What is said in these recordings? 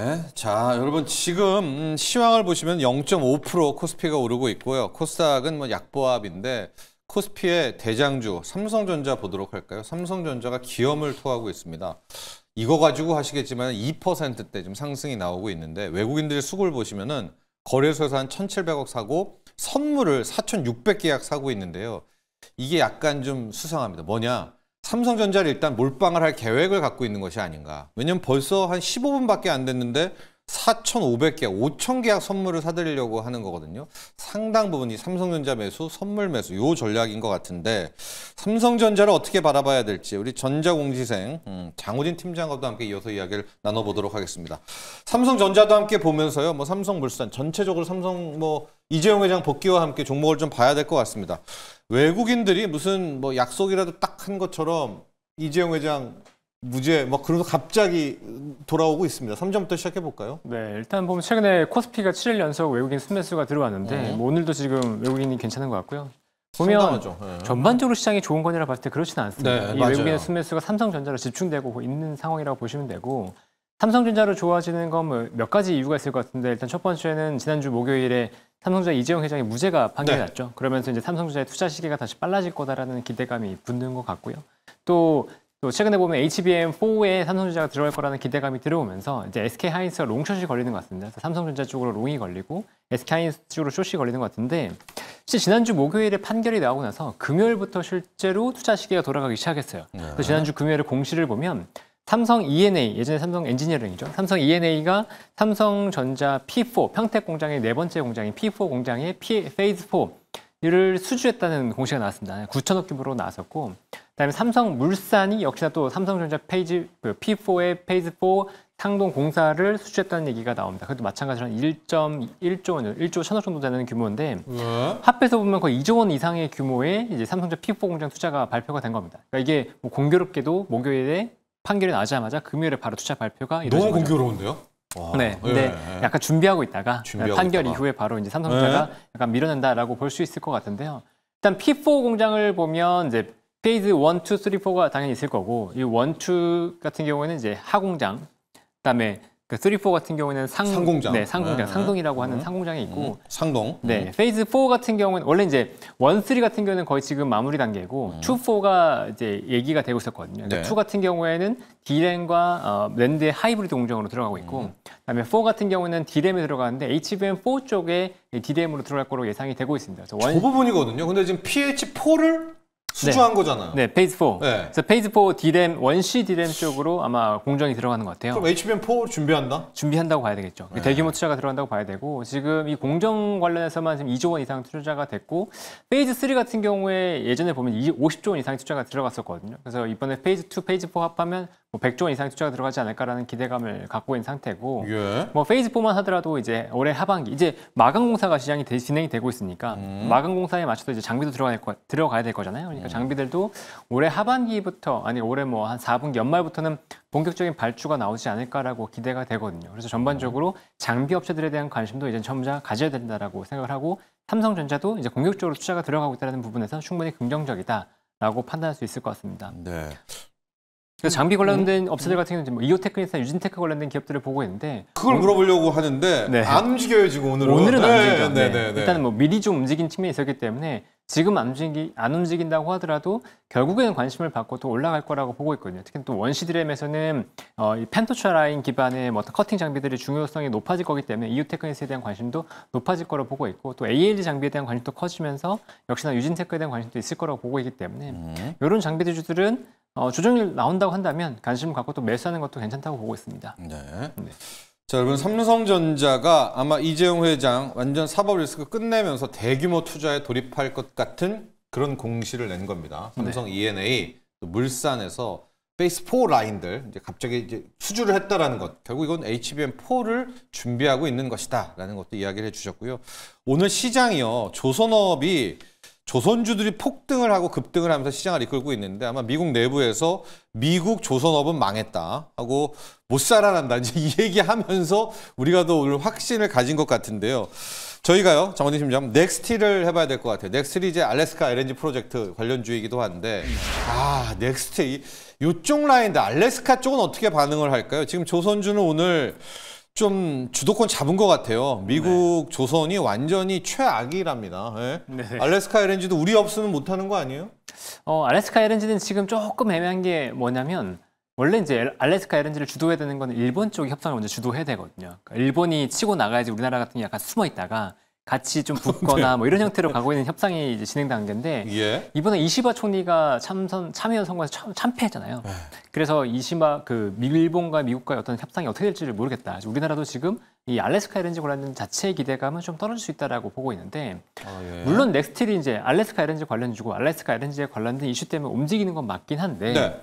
네, 자, 여러분 지금 시황을 보시면 0.5% 코스피가 오르고 있고요. 코스닥은 뭐 약보합인데 코스피의 대장주 삼성전자 보도록 할까요? 삼성전자가 기염을 토하고 있습니다. 이거 가지고 하시겠지만 2%대 좀 상승이 나오고 있는데 외국인들의 수급을 보시면은 거래소에서 한 1,700억 사고 선물을 4,600계약 사고 있는데요. 이게 약간 좀 수상합니다. 뭐냐? 삼성전자를 일단 몰빵을 할 계획을 갖고 있는 것이 아닌가. 왜냐면 벌써 한 15분밖에 안 됐는데 4,500계약, 5,000계약 선물을 사드리려고 하는 거거든요. 상당 부분이 삼성전자 매수, 선물 매수 요 전략인 것 같은데 삼성전자를 어떻게 바라봐야 될지 우리 전자공시생 장우진 팀장과도 함께 이어서 이야기를 나눠보도록 하겠습니다. 삼성전자도 함께 보면서요. 뭐 삼성물산 전체적으로 삼성 뭐 이재용 회장 복귀와 함께 종목을 좀 봐야 될 것 같습니다. 외국인들이 무슨 뭐 약속이라도 딱 한 것처럼 이재용 회장 무죄 뭐 그러면서 갑자기 돌아오고 있습니다. 3점부터 시작해 볼까요? 네, 일단 보면 최근에 코스피가 7일 연속 외국인 순매수가 들어왔는데 뭐 오늘도 지금 외국인이 괜찮은 것 같고요. 보면 상당하죠. 네. 전반적으로 시장이 좋은 거니라 봤을 때 그렇지는 않습니다. 네, 이 맞아요. 외국인의 순매수가 삼성전자로 집중되고 있는 상황이라고 보시면 되고 삼성전자로 좋아지는 건 뭐 몇 가지 이유가 있을 것 같은데 일단 첫 번째는 지난주 목요일에 삼성전자 이재용 회장의 무죄가 판결이 났죠. 그러면서 이제 삼성전자의 투자 시기가 다시 빨라질 거다라는 기대감이 붙는 것 같고요. 또 최근에 보면 HBM4에 삼성전자가 들어갈 거라는 기대감이 들어오면서 이제 SK하이닉스가 롱숏이 걸리는 것 같습니다. 그래서 삼성전자 쪽으로 롱이 걸리고 SK하이닉스 쪽으로 숏이 걸리는 것 같은데 실제 지난주 목요일에 판결이 나오고 나서 금요일부터 실제로 투자 시기가 돌아가기 시작했어요. 그래서 지난주 금요일에 공시를 보면 삼성 E&A, 예전에 삼성 엔지니어링이죠. 삼성 E&A가 삼성전자 P4, 평택 공장의 네 번째 공장인 P4 공장의 페이즈 4를 수주했다는 공시가 나왔습니다. 9천억 규모로 나왔었고, 그다음에 삼성물산이 역시나 또 삼성전자 P4의 페이즈 4 상동 공사를 수주했다는 얘기가 나옵니다. 그것도 마찬가지로 한 1.1조 원, 1조 1천억 정도 되는 규모인데 합해서 보면 거의 2조 원 이상의 규모의 이제 삼성전자 P4 공장 투자가 발표가 된 겁니다. 그러니까 이게 뭐 공교롭게도 목요일에 판결이 나자마자 금요일에 바로 투자 발표가 이루어진 너무 거죠. 공교로운데요? 와, 네, 근데 약간 준비하고 있다가 판결 이후에 바로 이제 삼성전자가 약간 밀어낸다라고 볼 수 있을 것 같은데요. 일단 P4 공장을 보면 이제 페이즈 1, 2, 3, 4가 당연히 있을 거고 이 1, 2 같은 경우에는 이제 하공장, 그다음에 그 3, 4 같은 경우에는 상공장, 네, 상공장, 상동이라고 하는 상공장이 있고 상동. 네, 페이즈 4 같은 경우는 원래 이제 1, 3 같은 경우는 거의 지금 마무리 단계고 2, 4가 이제 얘기가 되고 있었거든요. 그러니까 2 같은 경우에는 D램과 랜드의 하이브리드 공정으로 들어가고 있고 그다음에 4 같은 경우는 D램에 들어가는데 HBM4 쪽에 D램으로 들어갈 거로 예상이 되고 있습니다. 저 부분이거든요. 근데 지금 PH4를 수주한 거잖아요. 네, 페이즈 4. 네. 그래서 페이즈 4 D램, 원시 D램 쪽으로 아마 공정이 들어가는 것 같아요. 그럼 HBM4 준비한다? 준비한다고 봐야 되겠죠. 대규모 투자가 들어간다고 봐야 되고 지금 이 공정 관련해서만 지금 2조 원 이상 투자가 됐고 페이즈 3 같은 경우에 예전에 보면 50조 원 이상의 투자가 들어갔었거든요. 그래서 이번에 페이즈 2, 페이즈 4 합하면 뭐 100조 원 이상의 투자가 들어가지 않을까라는 기대감을 갖고 있는 상태고 뭐 페이즈 4만 하더라도 이제 올해 하반기 이제 마감 공사가 시장이 진행이 되고 있으니까 마감 공사에 맞춰서 이제 장비도 들어가야 될 거잖아요. 그러니까 장비들도 올해 하반기부터 아니 올해 뭐 한 4분기 연말부터는 본격적인 발주가 나오지 않을까라고 기대가 되거든요. 그래서 전반적으로 장비 업체들에 대한 관심도 이제 점차 가져야 된다라고 생각을 하고 삼성전자도 이제 공격적으로 투자가 들어가고 있다는 부분에서 충분히 긍정적이다라고 판단할 수 있을 것 같습니다. 네. 그래서 장비 관련된 업체들 같은 경우는 뭐 이오테크니스나 유진테크 관련된 기업들을 보고 있는데 그걸 물어보려고 하는데 안 움직여요 지금 오늘은. 오늘은 안 움직이죠. 네. 일단은 뭐 미리 좀 움직인 측면이 있었기 때문에 지금 안 움직인다고 하더라도 결국에는 관심을 받고 또 올라갈 거라고 보고 있거든요. 특히 또 원시 드램에서는 이 펜토차 라인 기반의 뭐 커팅 장비들의 중요성이 높아질 거기 때문에 이오테크니스에 대한 관심도 높아질 거라고 보고 있고 또 ALD 장비에 대한 관심도 커지면서 역시나 유진테크에 대한 관심도 있을 거라고 보고 있기 때문에 이런 장비 주들은 조정이 나온다고 한다면 관심 갖고 또 매수하는 것도 괜찮다고 보고 있습니다. 네. 자, 여러분 삼성전자가 아마 이재용 회장 완전 사법 리스크 끝내면서 대규모 투자에 돌입할 것 같은 그런 공시를 낸 겁니다. 삼성 E&A, 또 물산에서 페이스 4 라인들 이제 갑자기 이제 수주를 했다라는 것. 결국 이건 HBM4를 준비하고 있는 것이다라는 것도 이야기를 해주셨고요. 오늘 시장이요, 조선주들이 폭등을 하고 급등을 하면서 시장을 이끌고 있는데 아마 미국 내부에서 미국 조선업은 망했다 하고 못 살아난다 이제 이 얘기하면서 우리가 더 오늘 확신을 가진 것 같은데요. 저희가요, 장원진 팀장, 넥스티를 해봐야 될 것 같아요. 넥스티 이제 알래스카 LNG 프로젝트 관련주이기도 한데 넥스티 이쪽 라인인데 알래스카 쪽은 어떻게 반응을 할까요? 지금 조선주는 오늘 좀 주도권 잡은 것 같아요. 미국 조선이 완전히 최악이랍니다. 예? 네. 알래스카 LNG도 우리 없으면 못하는 거 아니에요? 알래스카 LNG는 지금 조금 애매한 게 뭐냐면 원래 이제 알래스카 LNG를 주도해야 되는 건 일본 쪽이 협상을 먼저 주도해야 되거든요. 그러니까 일본이 치고 나가야지 우리나라 같은 게 약간 숨어 있다가 같이 좀 붙거나 뭐 이런 형태로 가고 있는 협상이 이제 진행 단계인데 예. 이번에 이시바 총리가 참여연 선거에서 참패했잖아요. 그래서 이시바 일본과 미국과의 어떤 협상이 어떻게 될지를 모르겠다. 우리나라도 지금 이 알래스카 LNG 관련 자체의 기대감은 좀 떨어질 수 있다라고 보고 있는데 예. 물론 넥스틸이 이제 알래스카 LNG 관련주고 알래스카 LNG에 관련된 이슈 때문에 움직이는 건 맞긴 한데 네.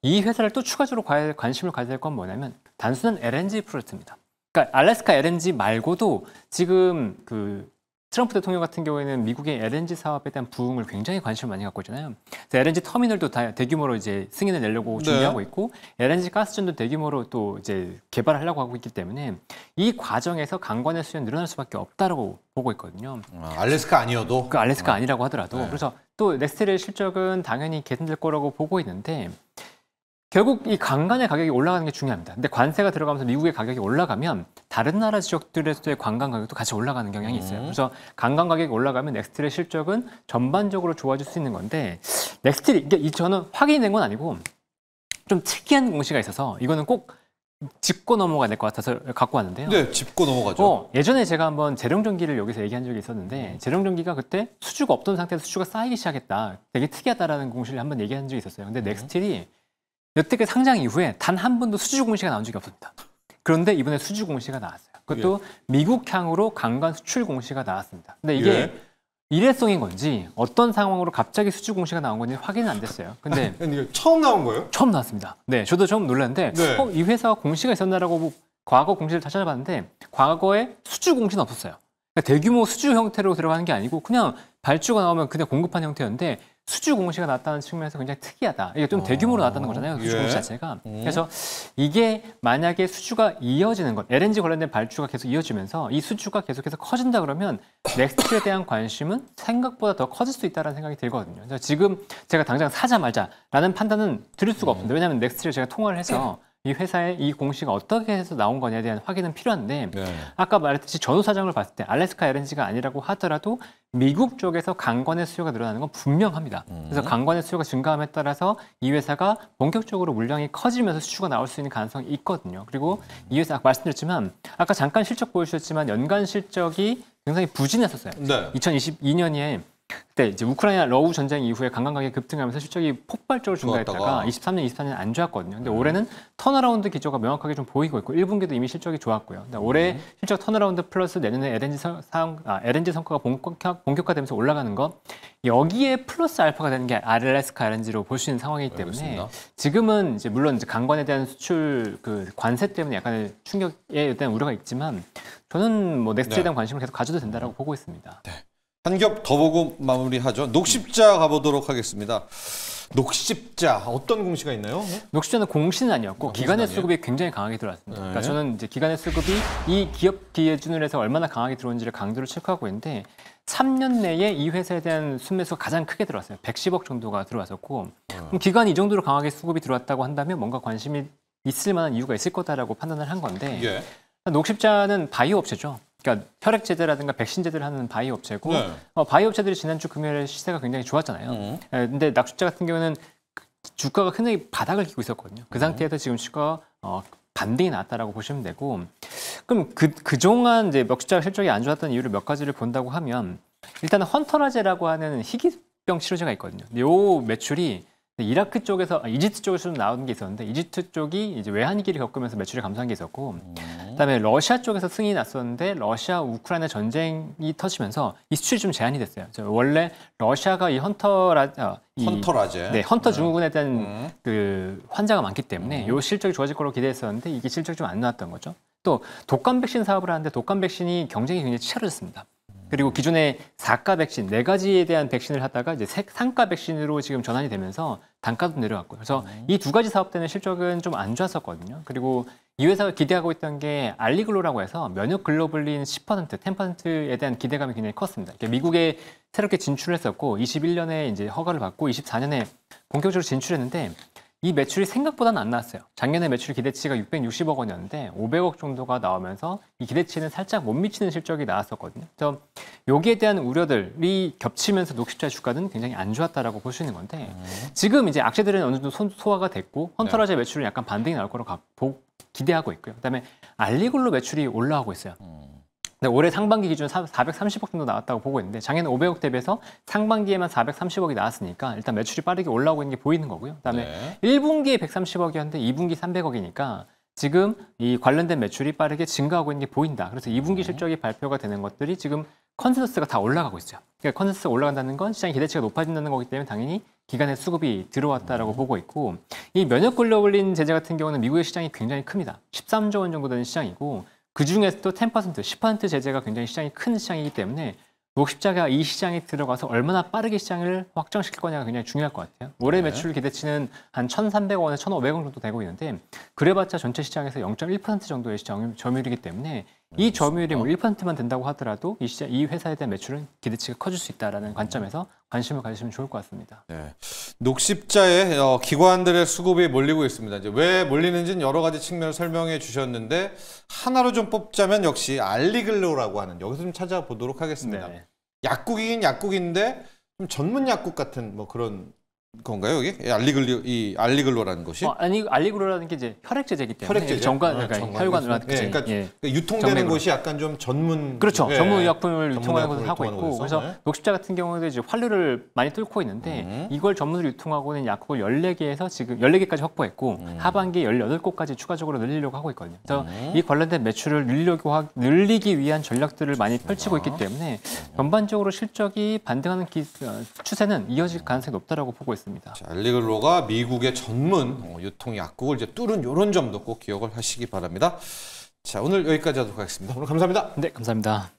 이 회사를 또 추가적으로 관심을 가져야 될 건 뭐냐면 단순한 LNG 프로젝트입니다. 그러니까 알래스카 LNG 말고도 지금 트럼프 대통령 같은 경우에는 미국의 LNG 사업에 대한 부흥을 굉장히 관심을 많이 갖고 있잖아요. 그래서 LNG 터미널도 다 대규모로 이제 승인을 내려고 준비하고 있고 LNG 가스전도 대규모로 또 이제 개발하려고 하고 있기 때문에 이 과정에서 강관의 수요는 늘어날 수밖에 없다라고 보고 있거든요. 알래스카 아니어도? 그 알래스카 아니라고 하더라도. 네. 그래서 또 넥스틸의 실적은 당연히 개선될 거라고 보고 있는데 결국 이 관광의 가격이 올라가는 게 중요합니다. 근데 관세가 들어가면서 미국의 가격이 올라가면 다른 나라 지역들에서의 관광 가격도 같이 올라가는 경향이 있어요. 그래서 관광 가격이 올라가면 넥스틸의 실적은 전반적으로 좋아질 수 있는 건데 넥스틸이 이게 저는 확인이 된 건 아니고 좀 특이한 공시가 있어서 이거는 꼭 짚고 넘어가야 될 것 같아서 갖고 왔는데요. 네, 짚고 넘어가죠. 예전에 제가 한번 재룡전기를 여기서 얘기한 적이 있었는데 재룡전기가 그때 수주가 없던 상태에서 수주가 쌓이기 시작했다. 되게 특이하다라는 공시를 한번 얘기한 적이 있었어요. 근데 넥스틸이 여태까지 상장 이후에 단 한 번도 수주 공시가 나온 적이 없습니다. 그런데 이번에 수주 공시가 나왔어요. 그것도 미국향으로 강간 수출 공시가 나왔습니다. 근데 이게 일회성인 건지 어떤 상황으로 갑자기 수주 공시가 나온 건지 확인은 안 됐어요. 근데 이게 처음 나온 거예요? 처음 나왔습니다. 네, 저도 처음 놀랐는데 네. 이 회사가 공시가 있었나라고 과거 공시를 다 찾아봤는데 과거에 수주 공시는 없었어요. 그러니까 대규모 수주 형태로 들어가는 게 아니고 그냥 발주가 나오면 그냥 공급한 형태였는데 수주 공시가 나왔다는 측면에서 굉장히 특이하다. 이게 좀 대규모로 나왔다는 거잖아요. 수주 공시 자체가. 그래서 이게 만약에 수주가 이어지는 것, LNG 관련된 발주가 계속 이어지면서 이 수주가 계속해서 커진다 그러면 넥스틸에 대한 관심은 생각보다 더 커질 수 있다는 생각이 들거든요. 그래서 지금 제가 당장 사자 말자라는 판단은 드릴 수가 없습니다. 왜냐하면 넥스틸을 제가 통화를 해서 이 회사의 이 공시가 어떻게 해서 나온 거냐에 대한 확인은 필요한데 아까 말했듯이 전후 사정을 봤을 때 알래스카 LNG가 아니라고 하더라도 미국 쪽에서 강관의 수요가 늘어나는 건 분명합니다. 그래서 강관의 수요가 증가함에 따라서 이 회사가 본격적으로 물량이 커지면서 수주가 나올 수 있는 가능성이 있거든요. 그리고 이 회사 아까 말씀드렸지만 아까 잠깐 실적 보여주셨지만 연간 실적이 굉장히 부진했었어요. 네. 2022년에 그때 이제 우크라이나 러우 전쟁 이후에 관광 가격이 급등하면서 실적이 폭발적으로 증가했다가 23년, 24년 안 좋았거든요. 근데 올해는 턴어라운드 기조가 명확하게 좀 보이고 있고 1분기도 이미 실적이 좋았고요. 근데 올해 실적 턴어라운드 플러스 내년에 LNG 성과가 본격화되면서 올라가는 것 여기에 플러스 알파가 되는 게 알래스카 LNG로 볼 수 있는 상황이기 때문에 알겠습니다. 지금은 이제 물론 이제 강관에 대한 수출 관세 때문에 약간의 충격에 대한 우려가 있지만 저는 뭐 넥스트에 대한 관심을 계속 가져도 된다라고 보고 있습니다. 한 겹 더 보고 마무리하죠. 녹십자 가보도록 하겠습니다. 녹십자 어떤 공시가 있나요? 녹십자는 공시는 아니었고 기간의 아니에요? 수급이 굉장히 강하게 들어왔습니다. 네. 그러니까 저는 이제 기간의 수급이 이 기업 기준으로 해서 얼마나 강하게 들어온지를 강도를 체크하고 있는데 3년 내에 이 회사에 대한 순매수가 가장 크게 들어왔어요. 110억 정도가 들어왔었고 그럼 기간이 이 정도로 강하게 수급이 들어왔다고 한다면 뭔가 관심이 있을 만한 이유가 있을 거다라고 판단을 한 건데 녹십자는 바이오 업체죠. 그러니까 혈액 제제라든가 백신 제제를 하는 바이오 업체고 바이오 업체들이 지난주 금요일에 시세가 굉장히 좋았잖아요. 근데 녹십자 같은 경우는 주가가 굉장히 바닥을 기고 있었거든요. 그 상태에서 지금 주가가 반등이 나왔다라고 보시면 되고 그럼 그동안 이제 녹십자가 실적이 안 좋았던 이유를 몇 가지를 본다고 하면 일단은 헌터라제라고 하는 희귀병 치료제가 있거든요. 요 매출이 이라크 쪽에서 이집트 쪽에서 좀 나오는 게 있었는데 이집트 쪽이 이제 외환위기를 겪으면서 매출이 감소한 게 있었고 그다음에 러시아 쪽에서 승인이 났었는데 러시아 우크라이나 전쟁이 터지면서 이 수출이 좀 제한이 됐어요. 원래 러시아가 이 헌터라제 네, 헌터 증후군에 대한 그 환자가 많기 때문에 요 실적이 좋아질 거로 기대했었는데 이게 실적이 좀 안 나왔던 거죠. 또 독감 백신 사업을 하는데 독감 백신이 경쟁이 굉장히 치열해졌습니다. 그리고 기존에 4가 백신, 4가지에 대한 백신을 하다가 이제 3가 백신으로 지금 전환이 되면서 단가도 내려왔고요. 그래서 이 두 가지 사업 때는 실적은 좀 안 좋았었거든요. 그리고 이 회사가 기대하고 있던 게 알리글로라고 해서 면역 글로불린 10%, 10%에 대한 기대감이 굉장히 컸습니다. 미국에 새롭게 진출했었고 21년에 이제 허가를 받고 24년에 본격적으로 진출했는데 이 매출이 생각보다는 안 나왔어요. 작년에 매출 기대치가 660억 원이었는데 500억 정도가 나오면서 이 기대치는 살짝 못 미치는 실적이 나왔었거든요. 그래서 여기에 대한 우려들이 겹치면서 녹십자의 주가는 굉장히 안 좋았다라고 볼 수 있는 건데 지금 이제 악재들은 어느 정도 소화가 됐고 헌터라제 매출은 약간 반등이 나올 거로 기대하고 있고요. 그다음에 알리글로 매출이 올라가고 있어요. 네, 올해 상반기 기준 430억 정도 나왔다고 보고 있는데 작년 500억 대비해서 상반기에만 430억이 나왔으니까 일단 매출이 빠르게 올라오고 있는 게 보이는 거고요. 그다음에 1분기에 130억이었는데 2분기 300억이니까 지금 이 관련된 매출이 빠르게 증가하고 있는 게 보인다. 그래서 2분기 실적이 발표가 되는 것들이 지금 컨센서스가 다 올라가고 있어요. 그러니까 컨센서스가 올라간다는 건 시장 기대치가 높아진다는 거기 때문에 당연히 기관의 수급이 들어왔다라고 보고 있고 이 면역 글로불린 제재 같은 경우는 미국의 시장이 굉장히 큽니다. 13조 원 정도 되는 시장이고 그 중에서도 10%, 10% 제재가 굉장히 시장이 큰 시장이기 때문에 녹십자가 이 시장에 들어가서 얼마나 빠르게 시장을 확정시킬 거냐가 굉장히 중요할 것 같아요. 올해 매출 기대치는 한 1,300억 원에서 1,500억 정도 되고 있는데 그래봤자 전체 시장에서 0.1% 정도의 시장 점유율이기 때문에 이 점유율이 뭐 1%만 된다고 하더라도 이 회사에 대한 매출은 기대치가 커질 수 있다는 관점에서 관심을 가지시면 좋을 것 같습니다. 네. 녹십자에 기관들의 수급이 몰리고 있습니다. 이제 왜 몰리는지는 여러 가지 측면을 설명해 주셨는데 하나로 좀 뽑자면 역시 알리글로라고 하는 여기서 좀 찾아보도록 하겠습니다. 네. 약국이긴 약국인데 좀 전문 약국 같은 뭐 그런 건가요, 여기? 알리글로라는 것이? 아니, 알리글로라는 게 이제 혈액 제제이기 때문에 혈액 제제? 정관, 혈관, 그러니까 예. 유통되는 정맥으로. 곳이 약간 좀 전문 그렇죠. 예. 전문 의약품을 유통하는 전문 곳을 하고 유통하는 있고 곳에서? 그래서 네. 녹십자 같은 경우도 이제 환류를 많이 뚫고 있는데 이걸 전문으로 유통하고 있는 약국을 14개에서 지금 14개까지 확보했고 하반기에 18곳까지 추가적으로 늘리려고 하고 있거든요. 그래서 이 관련된 매출을 늘리기 위한 전략들을 많이 펼치고 있기 때문에 전반적으로 실적이 반등하는 추세는 이어질 가능성이 높다라고 보고 있습니다. 자, 알리글로가 미국의 전문 유통 약국을 이제 뚫은 이런 점도 꼭 기억을 하시기 바랍니다. 자, 오늘 여기까지 하도록 하겠습니다. 오늘 감사합니다. 네, 감사합니다.